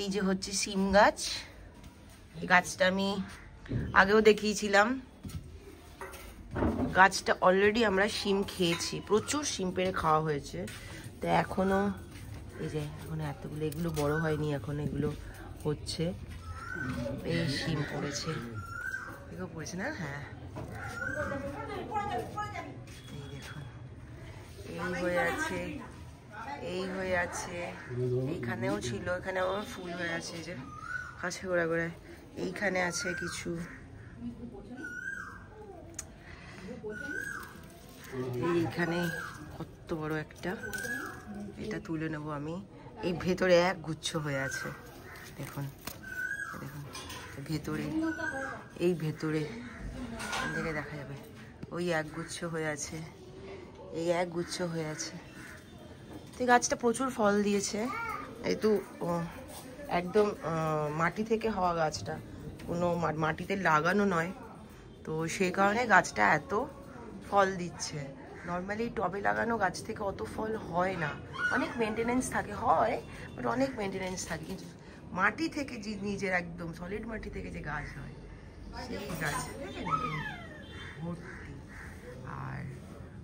এই যে হচ্ছে সিম গাছ, এই গাছটা আমি আগেও দেখিয়েছিলাম। গাছটা অলরেডি আমরা শিম খেয়েছি, প্রচুর শিম পেড়ে খাওয়া হয়েছে। তো এখনো এই যে এখন এতগুলো, এগুলো বড় হয়নি এখন, এগুলো হচ্ছে। এই শিম পড়েছে, এগুলো পড়েছে না? হ্যাঁ, এই দেখুন, এই হয়ে আছে, এই হয়ে আছে, এইখানেও ছিল, এখানে আবার ফুল হয়ে আছে, এই যে কাছে গোড়া গোড়ায় এইখানে আছে কিছু। এইখানে কত বড় একটা, এটা তুলে নেব আমি। এই ভেতরে এক গুচ্ছ হয়ে আছে, দেখুন দেখুন ভেতরে, এই ভেতরে দেখে দেখা যাবে, ওই এক গুচ্ছ হয়ে আছে, এই এক গুচ্ছ হয়ে আছে। তো এই গাছটা প্রচুর ফল দিয়েছে, এই তো একদম মাটি থেকে হওয়া গাছটা, কোনো মাটিতে লাগানো নয়, তো সেই কারণে গাছটা এত ফল দিচ্ছে। নর্মালি টবে লাগানো গাছ থেকে অত ফল হয় না, অনেক মেনটেনেন্স থাকে, হয় বাট অনেক মেনটেনেন্স থাকে, কিন্তু মাটি থেকে যে নিজের একদম সলিড মাটি থেকে যে গাছ হয় সেই গাছ ভর্তি। আর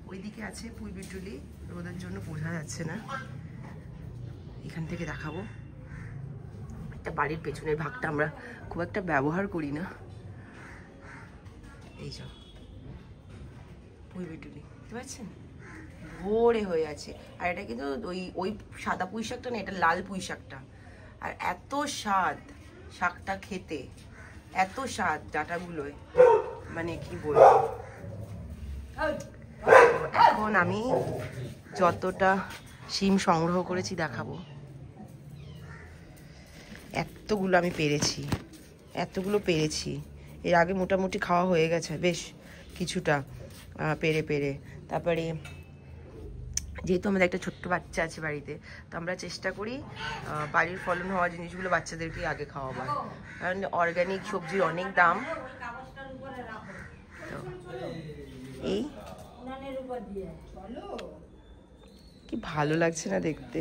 ওইদিকে আছে পুঁই বিটুলি, রোদের জন্য বোঝা যাচ্ছে না, এখান থেকে দেখাবো। একটা বাড়ির পেছনের ভাগটা আমরা খুব একটা ব্যবহার করি না, এই সব পুঁই বিটুলি বুঝতে পারছেন, ভরে হয়ে আছে। আর এটা কিন্তু ওই সাদা পুঁই শাকটা না, এটা লাল পুঁই শাকটা। আর এত স্বাদ শাকটা খেতে, এত স্বাদ ডাঁটাগুলোয়, মানে কি বলবো। এখন আমি যতটা শিম সংগ্রহ করেছি দেখাবো। এতগুলো আমি পেরেছি, এতগুলো পেরেছি, এর আগে মোটামুটি খাওয়া হয়ে গেছে বেশ কিছুটা পেরে পেরে। তারপরে যেহেতু আমাদের একটা ছোট্ট বাচ্চা আছে বাড়িতে, তো আমরা চেষ্টা করি বাড়ির ফলন হওয়া জিনিসগুলো বাচ্চাদেরকেই আগে খাওয়াবার, কারণ অর্গানিক সবজির অনেক দাম। তো এই কি ভালো লাগছে না দেখতে।